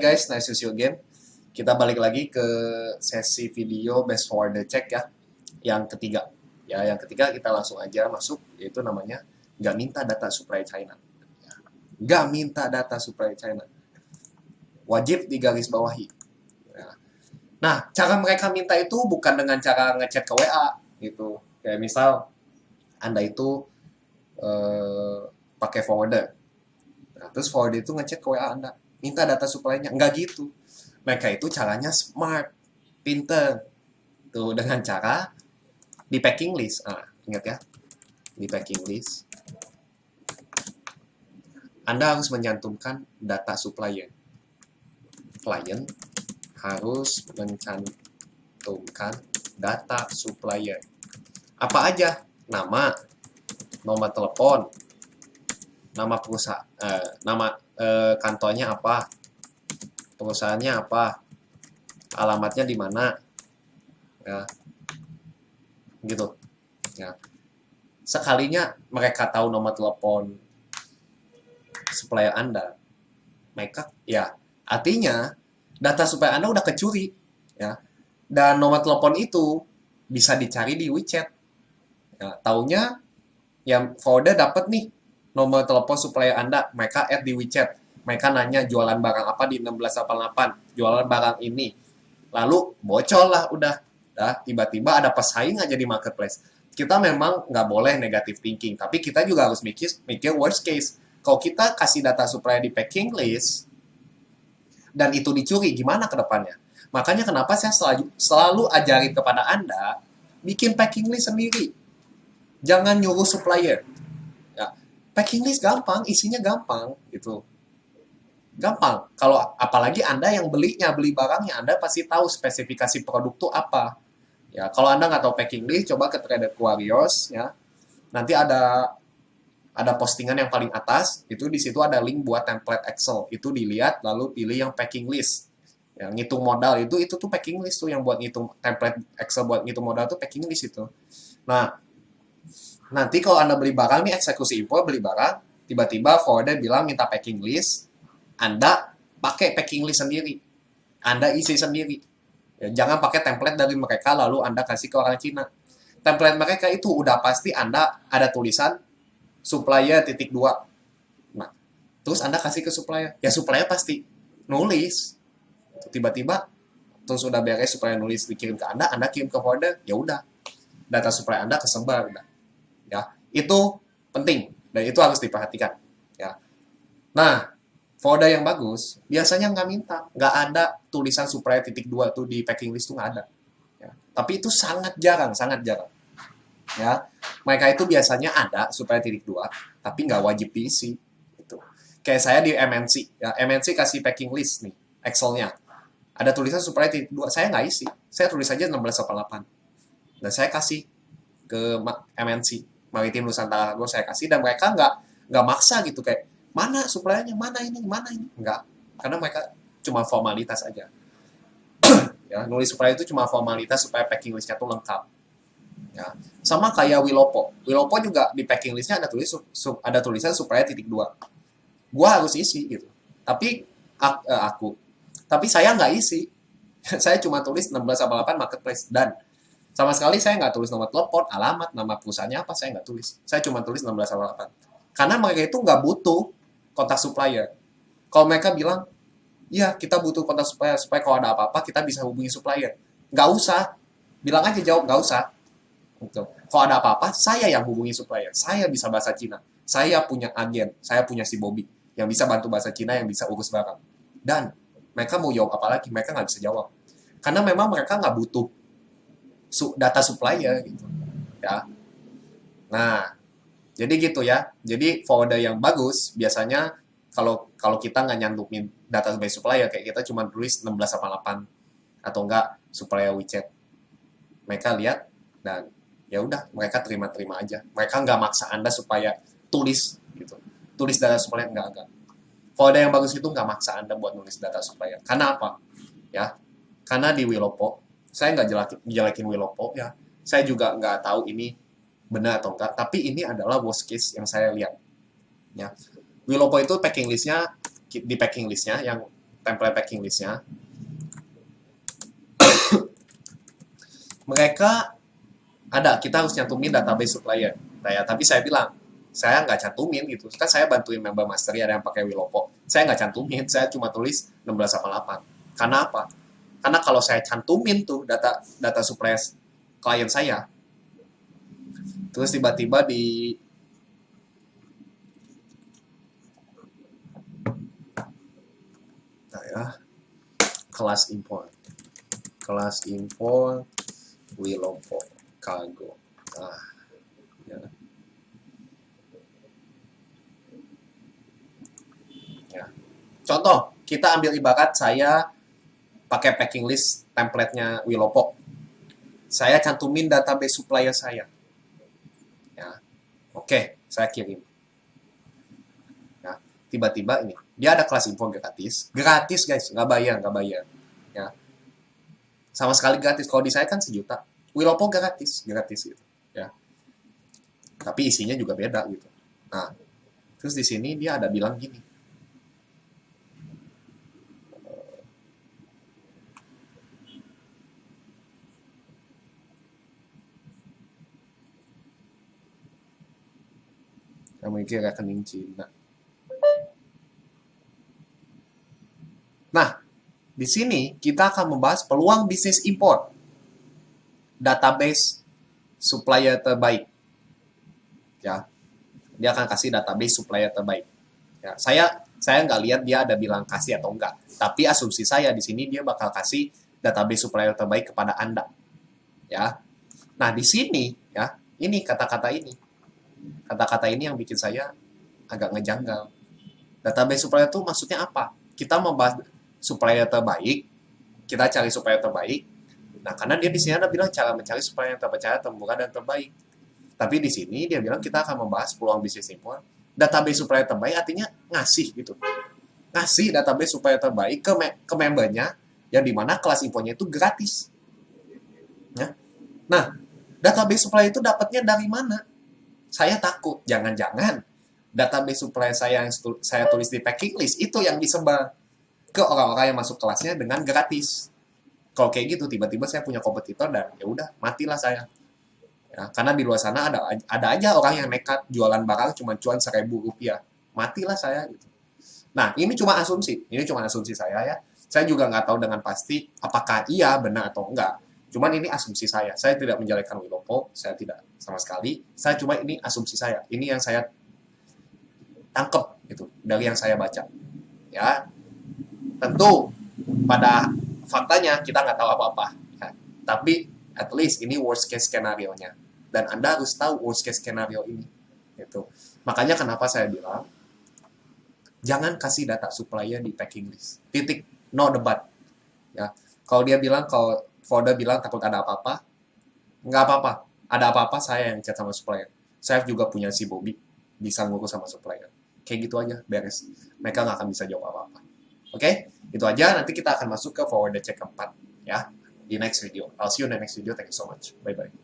guys, nice to see you again. Kita balik lagi ke sesi video best forward check ya, yang ketiga. Ya, yang ketiga kita langsung aja masuk, yaitu namanya nggak minta data supply China. Nggak minta data supply China. Wajib digarisbawahi. Ya. Nah, cara mereka minta itu bukan dengan cara ngechat ke WA gitu. Kayak misal Anda itu pakai forwarder. Nah, terus forwarder itu ngechat ke WA Anda, minta data supply-nya. Nggak gitu. Mereka itu caranya smart, pinter. Tuh, dengan cara di packing list. Nah, ingat ya, di packing list. Anda harus mencantumkan data supplier. Client harus mencantumkan data supplier. Apa aja? Nama, nomor telepon, nama perusahaan, nama kantornya apa, perusahaannya apa, alamatnya di mana, ya, gitu. Ya. Sekalinya mereka tahu nomor telepon supplier Anda, mereka ya artinya data supplier Anda udah kecuri, ya. Dan nomor telepon itu bisa dicari di WeChat. Ya, taunya yang forwarder dapat nih nomor telepon supplier Anda, mereka add di WeChat. Mereka nanya jualan barang apa di 1688, jualan barang ini. Lalu bocor lah udah. Tiba-tiba ada pesaing aja di marketplace. Kita memang nggak boleh negative thinking, tapi kita juga harus mikir worst case. Kalau kita kasih data supplier di packing list, dan itu dicuri, gimana ke depannya? Makanya kenapa saya selalu ajarin kepada Anda, bikin packing list sendiri. Jangan nyuruh supplier. Ya, packing list gampang, isinya gampang gitu. Gampang. Kalau apalagi Anda yang beli barangnya, Anda pasti tahu spesifikasi produk itu apa. Ya, kalau Anda nggak tahu packing list, coba ke Trader Warriors ya. Nanti ada postingan yang paling atas, itu di situ ada link buat template Excel. Itu dilihat lalu pilih yang packing list. Yang ngitung modal itu tuh packing list tuh, yang buat ngitung template Excel buat ngitung modal tuh packing list itu. Nah, nanti kalau Anda beli barang nih, eksekusi impor beli barang, tiba-tiba forwarder bilang minta packing list, Anda pakai packing list sendiri. Anda isi sendiri. Ya, jangan pakai template dari mereka lalu Anda kasih ke orang Cina. Template mereka itu udah pasti Anda ada tulisan supplier titik 2. Nah, terus Anda kasih ke supplier. Ya supplier pasti nulis. Tiba-tiba terus udah beres supplier nulis dikirim ke Anda kirim ke forwarder, ya udah. Data supplier Anda kesebar udah. Ya, itu penting dan itu harus diperhatikan. Ya. Nah, forwarder yang bagus biasanya nggak ada tulisan supplier titik 2 tuh di packing list tuh nggak ada. Ya. Tapi itu sangat jarang. Ya, mereka itu biasanya ada supplier titik 2, tapi nggak wajib diisi. Gitu. Kayak saya di MNC, ya MNC kasih packing list nih, Excel-nya. Ada tulisan supplier titik 2, saya nggak isi. Saya tulis aja 1688. Dan saya kasih ke MNC, Maritim Nusantara Cargo, saya kasih, dan mereka nggak maksa gitu kayak mana suppliernya, mana ini, nggak, karena mereka cuma formalitas aja. Ya, nulis supplier itu cuma formalitas supaya packing listnya tuh lengkap. Ya, sama kayak Wilopo juga di packing listnya ada tulisan supplier titik 2. Gua harus isi gitu, tapi tapi saya nggak isi. Saya cuma tulis 1688 marketplace, dan sama sekali saya nggak tulis nomor telepon, alamat, nama perusahaannya apa, saya nggak tulis. Saya cuma tulis 1688. Karena mereka itu nggak butuh kontak supplier. Kalau mereka bilang, iya kita butuh kontak supplier, supaya kalau ada apa-apa kita bisa hubungi supplier. Nggak usah. Bilang aja, jawab, nggak usah. Gitu. Kalau ada apa-apa, saya yang hubungi supplier. Saya bisa bahasa Cina. Saya punya agen, saya punya si Bobby yang bisa bantu bahasa Cina, yang bisa urus barang. Dan mereka mau jawab apa lagi? Mereka nggak bisa jawab. Karena memang mereka nggak butuh data supplier gitu. Ya. Nah, jadi gitu ya. Jadi forwarder yang bagus biasanya kalau kita nggak nyantumin data sebagai supplier, kayak kita cuma tulis 1688 atau enggak supplier WeChat. Mereka lihat dan ya udah, mereka terima aja. Mereka nggak maksa Anda supaya tulis gitu. Tulis data supplier enggak. Forwarder yang bagus itu nggak maksa Anda buat nulis data supplier. Karena apa? Ya, karena di Wilopo, saya nggak jelekin Wilopo ya. Saya juga nggak tahu ini benar atau enggak. Tapi ini adalah worst case yang saya lihat. Ya, Wilopo itu di packing listnya yang template packing listnya, mereka ada, kita harus nyantumin database supplier. Nah, ya, tapi saya bilang, saya nggak cantumin gitu. Kan saya bantuin member mastery ada yang pakai Wilopo. Saya nggak cantumin, saya cuma tulis 1688. Karena apa? Karena kalau saya cantumin tuh data supplier klien saya, terus tiba-tiba di kelas import Wilopo cargo. Ya. Ya. Contoh, kita ambil ibarat saya pakai packing list template-nya Wilopo. Saya cantumin database supplier saya. Ya. Oke, saya kirim. Ya. Tiba-tiba ini, dia ada kelas info gratis. Gratis guys, nggak bayar. Ya. Sama sekali gratis. Kalau di saya kan 1 juta. Wilopo gratis gitu. Ya. Tapi isinya juga beda gitu. Nah, terus di sini dia ada bilang gini. Saya memiliki rekening Cina. Nah, di sini kita akan membahas peluang bisnis import. Database supplier terbaik. Ya. Dia akan kasih database supplier terbaik. Ya, saya nggak lihat dia ada bilang kasih atau enggak. Tapi asumsi saya di sini dia bakal kasih database supplier terbaik kepada Anda. Ya. Nah, di sini ya, ini kata-kata ini. Kata-kata ini yang bikin saya agak ngejanggal. Database supplier itu maksudnya apa? Kita membahas supplier terbaik, kita cari supplier terbaik. Nah, karena dia di sini ada bilang cara mencari supplier yang terpercaya, terbuka, dan terbaik. Tapi di sini dia bilang kita akan membahas peluang bisnis import. Database supplier terbaik artinya ngasih gitu. Ngasih database supplier terbaik ke membernya yang dimana kelas infonya itu gratis. Ya. Nah, database supplier itu dapatnya dari mana? Saya takut, jangan-jangan database supplier saya yang saya tulis di packing list itu yang disebar ke orang-orang yang masuk kelasnya dengan gratis. Kalau kayak gitu, tiba-tiba saya punya kompetitor dan ya udah, matilah saya. Ya, karena di luar sana ada aja orang yang nekat jualan barang cuma cuan Rp1.000. Matilah saya gitu. Nah, ini cuma asumsi saya ya. Saya juga nggak tahu dengan pasti apakah iya benar atau enggak. Cuman ini asumsi saya. Saya tidak menjelekkan Wilopo, saya tidak sama sekali. Saya cuma ini asumsi saya. Ini yang saya tangkep gitu dari yang saya baca. Ya, tentu pada faktanya kita nggak tahu apa-apa. Ya. Tapi at least ini worst case skenario-nya. Dan Anda harus tahu worst case skenario ini. Gitu. Makanya kenapa saya bilang, jangan kasih data supplier di packing list. Titik, no debat. Ya. Kalau dia bilang, kalau Founder bilang takut ada apa-apa, nggak apa-apa. Ada apa-apa, saya yang chat sama supplier. Saya juga punya si Bobby, bisa ngurus sama supplier. Kayak gitu aja, beres. Mereka nggak akan bisa jawab apa-apa. Oke? Itu aja, nanti kita akan masuk ke forward check keempat. Ya, di next video. I'll see you in the next video. Thank you so much. Bye-bye.